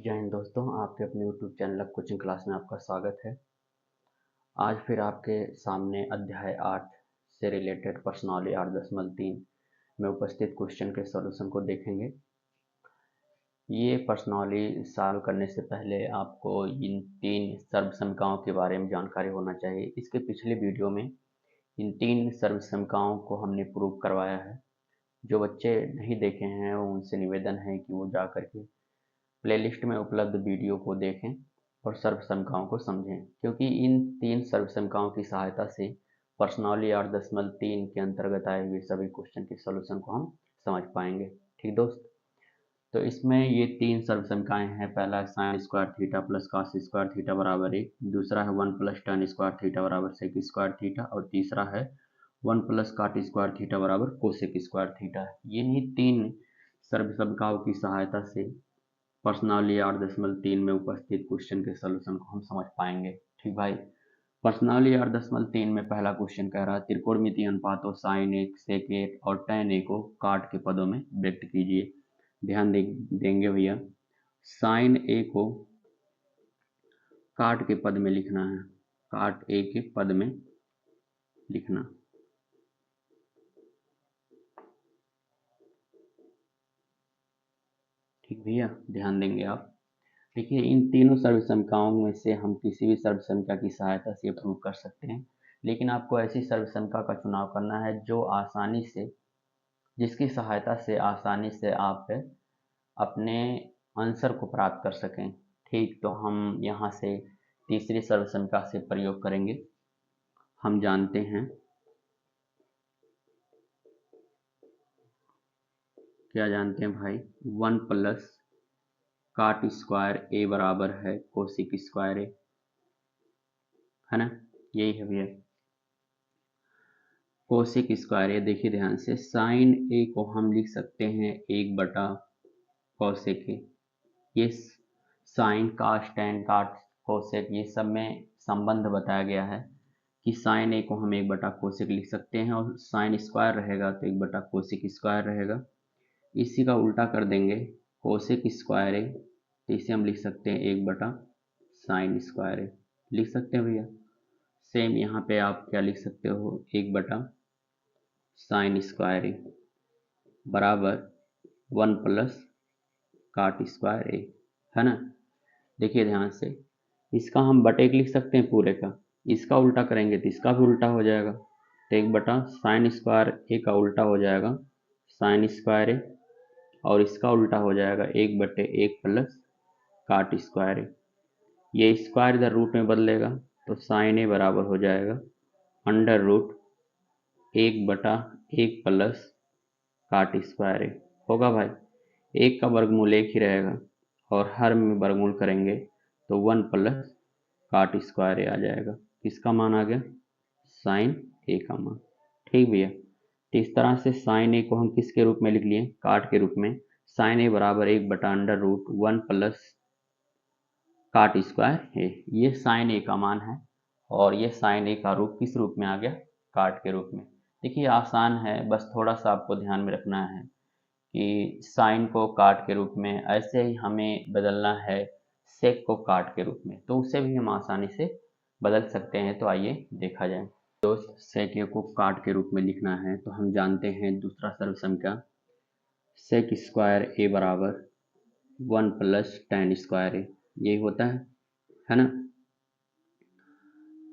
जय हिंद दोस्तों, आपके अपने यूट्यूब चैनल कोचिंग क्लास में आपका स्वागत है। आज फिर आपके सामने अध्याय 8 से रिलेटेड प्रश्नावली 8.3 में उपस्थित क्वेश्चन के सॉल्यूशन को देखेंगे। ये प्रश्नावली सॉल्व करने से पहले आपको इन 3 सर्वसमीकरणों के बारे में जानकारी होना चाहिए। इसके पिछले वीडियो में इन 3 सर्वसमीकरणों को हमने प्रूव करवाया है। जो बच्चे नहीं देखे हैं उनसे निवेदन है कि वो जा करके प्लेलिस्ट में उपलब्ध वीडियो को देखें और सर्वसमीकरणों को समझें, क्योंकि इन 3 सर्वसमीकरणों की सहायता से प्रश्नावली 8.3 के अंतर्गत आए हुए सभी क्वेश्चन के सॉल्यूशन को हम समझ पाएंगे। ठीक दोस्त, तो इसमें ये 3 सर्वसमीकरण हैं। पहला है sine square theta plus cos square theta बराबर 1, दूसरा है 1 प्लस tan स्क्वायर थीटा बराबर सेक स्क्वायर थीटा, और तीसरा है 1 प्लस कॉट स्क्वायर थीटा बराबर कोसेक स्क्वायर थीटा। ये नहीं 3 सर्वसमीकरणों की सहायता से प्रश्नावली 8.3 में उपस्थित क्वेश्चन के सॉल्यूशन को हम समझ पाएंगे। ठीक भाई, प्रश्नावली 8.3 में पहला क्वेश्चन कह रहा है त्रिकोणमितीय अनुपातों साइन 1 सेक 1 और tan 1 को काट के पदों में व्यक्त कीजिए। ध्यान देंगे भैया, साइन a को काट के पद में लिखना है, काट a के पद में लिखना। ठीक भैया, ध्यान देंगे आप। देखिए, इन तीनों सर्वसमीकरणों में से हम किसी भी सर्वसमीकरण की सहायता से प्रूव कर सकते हैं, लेकिन आपको ऐसी सर्वसमीकरण का चुनाव करना है जो जिसकी सहायता से आसानी से आप अपने आंसर को प्राप्त कर सकें। ठीक, तो हम यहाँ से तीसरी सर्वसमीकरण से प्रयोग करेंगे। हम जानते हैं, क्या जानते हैं भाई, 1 प्लस काट स्क्वायर ए बराबर है कोसिक स्क्वायर ए, है ना, यही है भैया कोसेक स्क्वायर ए। देखिए ध्यान से, साइन ए को हम लिख सकते हैं 1 बटा कोसेक ए। ये साइन कास टैन काट कोसेक ये सब में संबंध बताया गया है कि साइन ए को हम 1 बटा कोसेक लिख सकते हैं, और साइन स्क्वायर रहेगा तो 1 बटा कोसेक स्क्वायर रहेगा। इसी का उल्टा कर देंगे, कोसेक स्क्वायर ए तो इसे हम लिख सकते हैं 1 बटा साइन स्क्वायर ए, लिख सकते हैं भैया। सेम यहाँ पे आप क्या लिख सकते हो, 1 बटा साइन स्क्वायर ए बराबर 1 प्लस काट स्क्वायर ए, है ना। देखिए ध्यान से, इसका हम बटे लिख सकते हैं पूरे का, इसका उल्टा करेंगे तो इसका भी उल्टा हो जाएगा, तो 1 बटा साइन स्क्वायर ए का उल्टा हो जाएगा साइन स्क्वायर ए, और इसका उल्टा हो जाएगा 1 बटे 1 प्लस काट स्क्वायर ए। ये स्क्वायर इधर रूट में बदलेगा तो साइन ए बराबर हो जाएगा अंडर रूट 1 बटा 1 प्लस काट स्क्वायर ए होगा भाई। 1 का वर्गमूल 1 ही रहेगा, और हर में वर्गमूल करेंगे तो 1 प्लस काट स्क्वायर ए आ जाएगा। किसका मान आ गया, साइन ए का मान। ठीक भैया, तो इस तरह से साइन ए को हम किसके रूप में लिख लिए, काट के रूप में। साइन ए बराबर 1 बटा under root 1 plus cot square a, ये साइन ए का मान है, और ये साइन ए का रूप किस रूप में आ गया, काट के रूप में। देखिए आसान है, बस थोड़ा सा आपको ध्यान में रखना है कि साइन को काट के रूप में, ऐसे ही हमें बदलना है सेक को काट के रूप में, तो उसे भी हम आसानी से बदल सकते हैं। तो आइए देखा जाए दोस्त, सेक ए को काट के रूप में लिखना है तो हम जानते हैं दूसरा सर्वसमीकरण सेक स्क्वायर ए बराबर 1 प्लस tan स्क्वायर ए, यही होता है ना।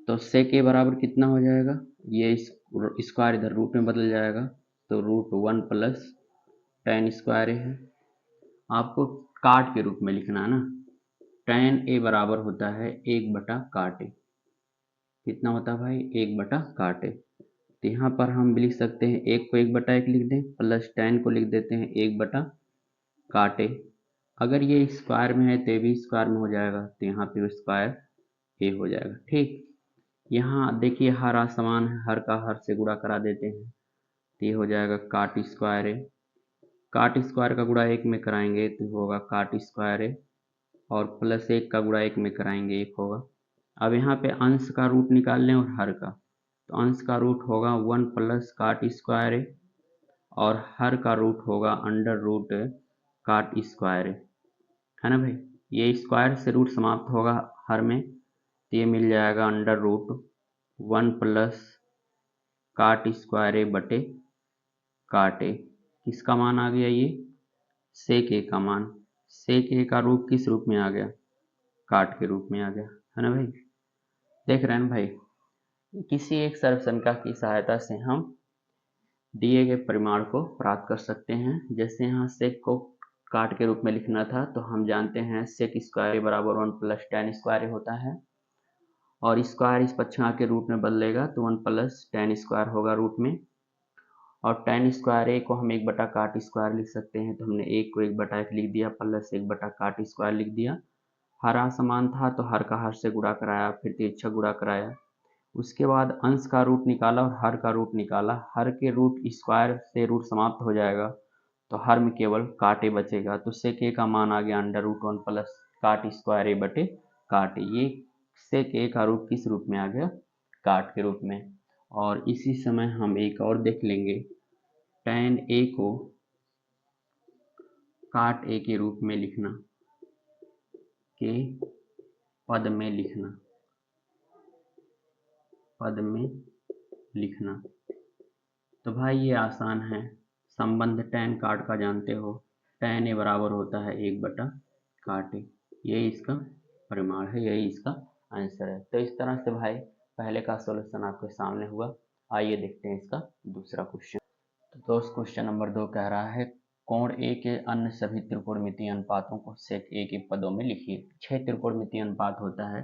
तो सेक ए बराबर कितना हो जाएगा, ये स्क्वायर इधर रूट में बदल जाएगा, तो रूट 1 प्लस tan स्क्वायर ए है। आपको काट के रूप में लिखना है ना, tan ए बराबर होता है 1 बटा काट ए। कितना होता है भाई, 1 बटा काट ए। तो यहाँ पर हम लिख सकते हैं 1 को 1 बटा 1 लिख दें, प्लस tan को लिख देते हैं 1 बटा काट ए। अगर ये स्क्वायर में है तो ये भी स्क्वायर में हो जाएगा, तो यहाँ पे स्क्वायर ए हो जाएगा। ठीक, यहाँ देखिए हर आसमान है, हर का हर से गुणा करा देते हैं, तो ये हो जाएगा काट स्क्वायर ए। काट स्क्वायर का गुणा 1 में कराएंगे तो होगा काट स्क्वायर ए, और प्लस 1 का गुणा 1 में कराएंगे 1 होगा। अब यहाँ पे अंश का रूट निकाल लें और हर का, तो अंश का रूट होगा 1 प्लस काट स्क्वायर ए, और हर का रूट होगा अंडर रूट काट स्क्वायर ए, है ना भाई। ये स्क्वायर से रूट समाप्त होगा हर में, तो ये मिल जाएगा under root 1 plus cot square a बटे काट ए। किसका मान आ गया ये? सेक ए का मान। सेक ए का रूप किस रूप में आ गया? काट के रूप में आ गया, है ना भाई। देख रहे हैं भाई, किसी एक सर्वसंख्या की सहायता से हम दिए गए परिमाण को प्राप्त कर सकते हैं। जैसे यहाँ सेक को काट के रूप में लिखना था, तो हम जानते हैं सेक स्क्वायर बराबर 1 प्लस टेन स्क्वायर होता है, और स्क्वायर इस पक्ष में आके रूट में बदलेगा तो 1 प्लस टेन स्क्वायर होगा रूट में, और टेन स्क्वायर ए को हम 1 बटा काट स्क्वायर लिख सकते हैं, तो हमने एक को 1/1 लिख दिया प्लस 1 बटा काट स्क्वायर लिख दिया। हर असमान था तो हर का हर से गुणा कराया, फिर तिरछा गुणा कराया, उसके बाद अंश का रूट निकाला और हर का रूट निकाला। हर के रूट स्क्वायर से रूट समाप्त हो जाएगा, तो हर में केवल काटे बचेगा, तो सेक ए का मान आ गया under root 1 plus cot square a बटे काट। ये सेक ए का रूप किस रूप में आ गया? काट के रूप में। और इसी समय हम एक और देख लेंगे, tan ए को काट ए के रूप में लिखना, के पद में लिखना, पद में लिखना। तो भाई ये आसान है, संबंध tan काट का जानते हो, tan ए बराबर होता है 1 बटा काट ए। यही इसका परिमाण है, यही इसका आंसर है। तो इस तरह से भाई पहले का सॉल्यूशन आपके सामने हुआ। आइए देखते हैं इसका दूसरा क्वेश्चन। तो दोस्त क्वेश्चन नंबर 2 कह रहा है, कोण ए के अन्य सभी त्रिकोणमितीय अनुपातों को सेक ए के पदों में लिखिए। 6 त्रिकोणमितीय अनुपात होता है,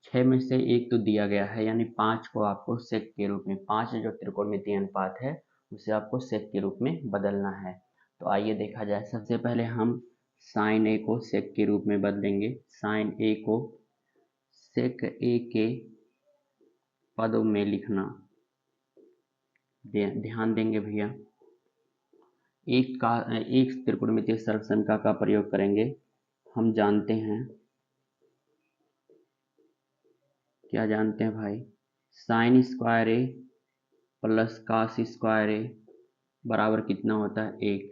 6 में से एक तो दिया गया है, यानी 5 को आपको सेक के रूप में, 5 जो त्रिकोणमितीय अनुपात है उसे आपको सेक के रूप में बदलना है। तो आइए देखा जाए। सबसे पहले हम साइन ए को सेक के रूप में बदलेंगे। साइन ए को सेक ए के पदों में लिखना, ध्यान देंगे भैया। एक त्रिकोणमितीय सर्वसंख्या का प्रयोग करेंगे। हम जानते हैं, क्या जानते हैं भाई? साइन स्क्वायर ए प्लस कास स्क्वायर ए बराबर कितना होता है? 1।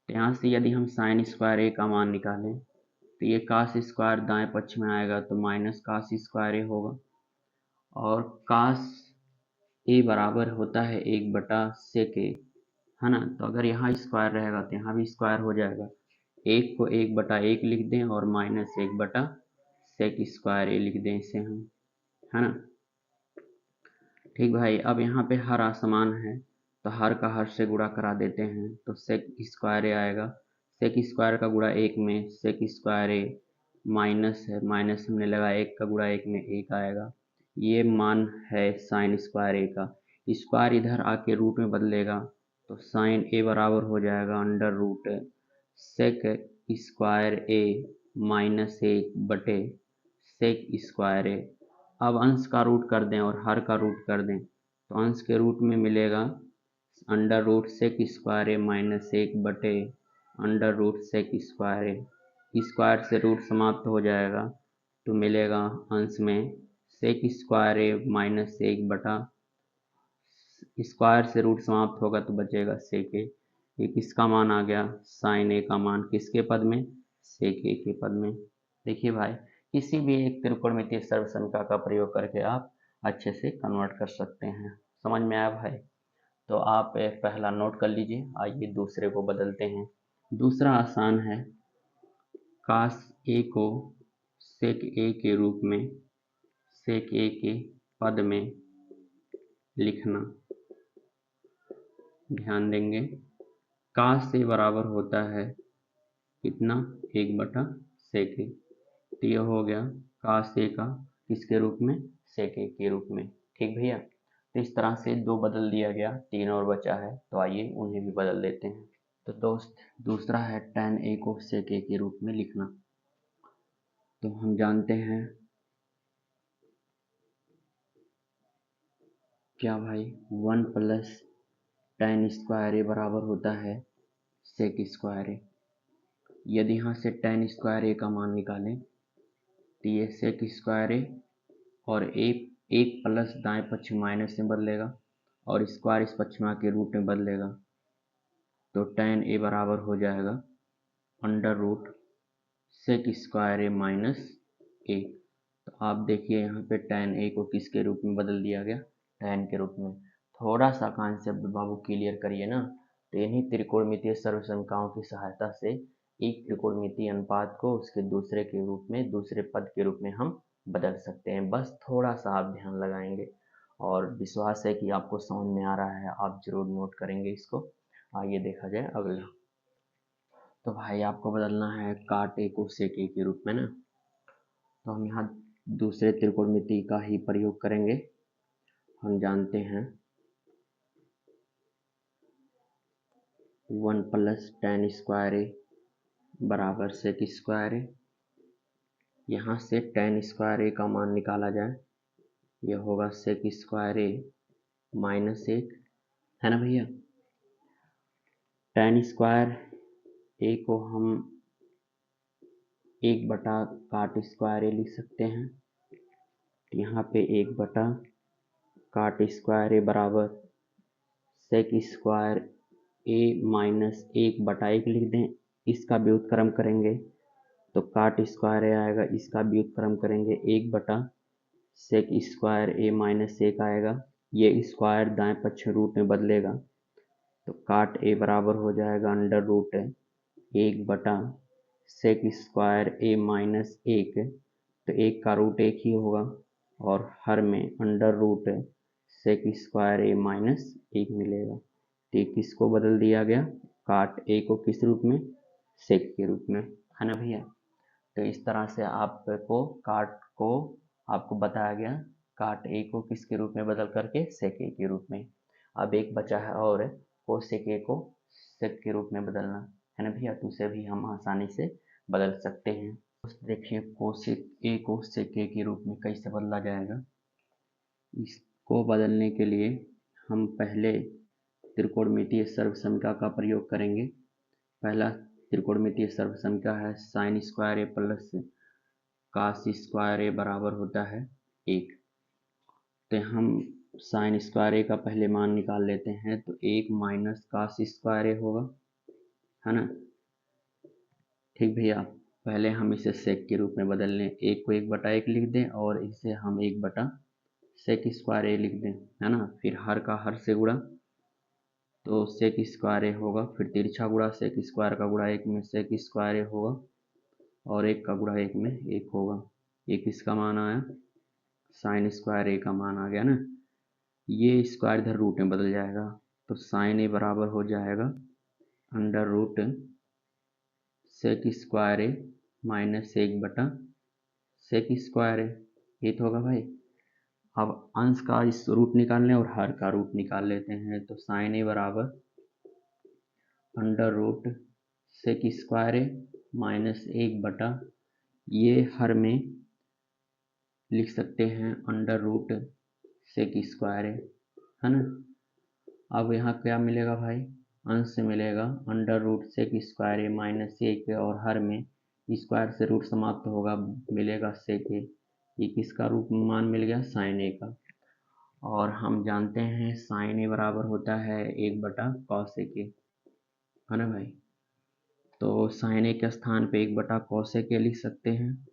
तो यहाँ से यदि हम साइन स्क्वायर ए का मान निकालें तो ये कास स्क्वायर दाएं पक्ष में आएगा तो माइनस कास स्क्वायर ए होगा, और कास ए बराबर होता है 1/सेक ए, है ना। तो अगर यहाँ स्क्वायर रहेगा तो यहाँ भी स्क्वायर हो जाएगा। 1 को 1/1 लिख दें और माइनस 1/सेक स्क्वायर ए लिख दें इसे हम, है ना। ठीक भाई, अब यहाँ पे हर असमान है तो हर का हर से गुणा करा देते हैं, तो सेक स्क्वायर ए आएगा। सेक स्क्वायर का गुणा 1 में सेक स्क्वायर ए, माइनस है, माइनस हमने लगा 1 का गुणा 1 में 1 आएगा। ये मान है साइन स्क्वायर ए का। स्क्वायर इधर आके रूट में बदलेगा तो साइन ए बराबर हो जाएगा अंडर रूट सेक स्क्वायर ए माइनस 1/सेक स्क्वायर ए। अब अंश का रूट कर दें और हर का रूट कर दें, तो अंश के रूट में मिलेगा अंडर रूट सेक स्क्वायर ए माइनस 1/अंडर रूट सेक स्क्वायर ए। स्क्वायर से रूट समाप्त हो जाएगा तो मिलेगा अंश में सेक स्क्वायर ए माइनस 1/, स्क्वायर से रूट समाप्त होगा तो बचेगा सेक ए। ये किसका मान आ गया? साइन ए का मान। किसके पद में? सेक ए के पद में। देखिए भाई, किसी भी एक त्रिकोणमितीय सर्वसंख्या का प्रयोग करके आप अच्छे से कन्वर्ट कर सकते हैं। समझ में आया भाई? तो आप पहला नोट कर लीजिए। आइए दूसरे को बदलते हैं। दूसरा आसान है, कास ए को सेक ए के रूप में सेक ए के पद में लिखना। ध्यान देंगे, कास ए बराबर होता है कितना? 1/सेक ए। तो यह हो गया कास ए का किसके रूप में? सेक ए के रूप में। ठीक भैया, तो इस तरह से 2 बदल दिया गया, 3 और बचा है, तो आइए उन्हें भी बदल देते हैं। तो दोस्त दूसरा है tan ए को सेक ए के रूप में लिखना। तो हम जानते हैं क्या भाई? 1 प्लस tan स्क्वायर ए बराबर होता है सेक स्क्वायर ए। यदि यहाँ से tan स्क्वायर ए का मान निकालें तो ये सेक स्क्वायर ए और एक प्लस दाएं पक्ष माइनस में बदलेगा और स्क्वायर इस पक्ष में आके रूट में बदलेगा, तो tan ए बराबर हो जाएगा अंडर रूट सेक स्क्वायर ए माइनस ए। तो आप देखिए यहाँ पे tan ए को किसके रूप में बदल दिया गया, tan के रूप में। थोड़ा सा कॉन्सेप्ट बाबू क्लियर करिए ना। तो इन्हीं त्रिकोणमितीय सर्वसंख्याओं की सहायता से एक त्रिकोणमितीय अनुपात को उसके दूसरे के रूप में, दूसरे पद के रूप में हम बदल सकते हैं। बस थोड़ा सा आप ध्यान लगाएंगे और विश्वास है कि आपको समझ में आ रहा है, आप जरूर नोट करेंगे इसको। आइए देखा जाए अगला। तो भाई आपको बदलना है काट ए को सेक ए के रूप में ना। तो हम यहाँ दूसरे त्रिकोणमिति का ही प्रयोग करेंगे। हम जानते हैं 1 प्लस tan स्क्वायर ए बराबर सेक स्क्वायर ए। यहाँ से tan स्क्वायर ए का मान निकाला जाए, यह होगा सेक स्क्वायर ए माइनस एक, है ना भैया। tan स्क्वायर ए को हम 1 बटा काट स्क्वायर ए लिख सकते हैं। यहाँ पे 1 बटा काट स्क्वायर ए बराबर सेक स्क्वायर ए माइनस 1 बटा 1 लिख दें। इसका व्युत्क्रम करेंगे तो काट स्क्वायर ए आएगा, इसका व्युत्क्रम करेंगे 1 बटा सेक स्क्वायर ए माइनस 1 आएगा। ये स्क्वायर दाएं पक्ष रूट में बदलेगा तो काट ए बराबर हो जाएगा अंडर रूट 1 बटा सेक स्क्वायर ए माइनस 1। तो 1 का रूट 1 ही होगा और हर में अंडर रूट सेक स्क्वायर ए माइनस 1 मिलेगा। तो किसको बदल दिया गया, काट ए को किस रूप में, सेक के रूप में, है ना भैया। तो इस तरह से आपको काट को आपको बताया गया, काट ए को किसके रूप में बदल करके, सेक ए के रूप में। अब एक बचा है और कोसेक ए को सेक के रूप में बदलना, है ना भैया। तो उसे भी हम आसानी से बदल सकते हैं। देखिए कोसेक ए को सेक ए के रूप में कैसे बदला जाएगा। इसको बदलने के लिए हम पहले त्रिकोणमितीय सर्वसंख्या का प्रयोग करेंगे। पहला त्रिकोणमितीय सर्वसंख्या है साइन स्क्वायर ए प्लस कास स्क्वायर ए बराबर होता है 1। तो हम साइन स्क्वायर ए का पहले मान निकाल लेते हैं। तो 1 माइनस कास स्क्वायर ए होगा, है ना। ठीक भैया, पहले हम इसे सेक के रूप में बदल लें। 1 को 1 बटा 1 लिख दें और इसे हम 1 बटा सेक स्क्वायर ए लिख दें, है ना। फिर हर का हर से गुणा तो सेक स्क्वायर ए होगा, फिर तिरछा गुणा सेक स्क्वायर का गुणा 1 में सेक स्क्वायर ए होगा और 1 का गुणा 1 में 1 होगा। ये किसका मान आया, साइन स्क्वायर ए का मान आ गया ना। ये स्क्वायर इधर रूट में बदल जाएगा तो साइन ए बराबर हो जाएगा अंडर रूट सेक स्क्वायर ए माइनस 1 बटा सेक स्क्वायर ए। ये तो होगा भाई। अब अंश का इस रूट निकाल लें और हर का रूट निकाल लेते हैं। तो साइन ए बराबर अंडर रूट सेक स्क्वायर ए माइनस 1 बटा, ये हर में लिख सकते हैं अंडर रूट सेक स्क्वायर ए, है ना। अब यहाँ क्या मिलेगा भाई, अंश से मिलेगा अंडर रूट सेक स्क्वायर ए माइनस 1 और हर में स्क्वायर से रूट समाप्त होगा, मिलेगा सेक ए। ये किसका रूप मान मिल गया, साइन ए का। और हम जानते हैं साइन ए बराबर होता है 1 बटा कॉसेक ए, है ना भाई। तो साइन ए के स्थान पे 1 बटा कॉसेक ए लिख सकते हैं।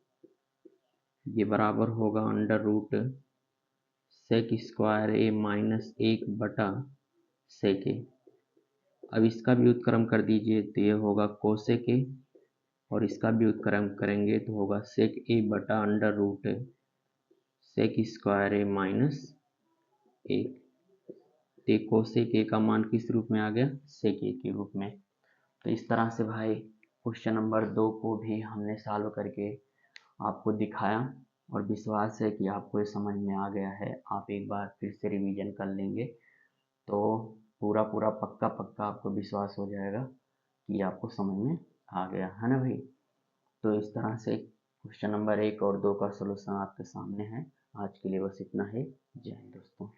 ये बराबर होगा अंडर रूट सेक स्क्वायर ए माइनस 1 बटा सेक ए। अब इसका व्युत्क्रम कर दीजिए तो ये होगा कोसेक ए और इसका व्युत्क्रम करेंगे तो होगा सेक ए बटा अंडर रूट सेक स्क्वायर ए माइनस 1। तो कोसेक ए का मान किस रूप में आ गया, सेक ए के रूप में। तो इस तरह से भाई क्वेश्चन नंबर 2 को भी हमने सॉल्व करके आपको दिखाया और विश्वास है कि आपको ये समझ में आ गया है। आप एक बार फिर से रिवीजन कर लेंगे तो पूरा पक्का आपको विश्वास हो जाएगा कि आपको समझ में आ गया, है ना भाई। तो इस तरह से क्वेश्चन नंबर 1 और 2 का सलूशन आपके सामने है। आज के लिए बस इतना ही। जय हिंद दोस्तों।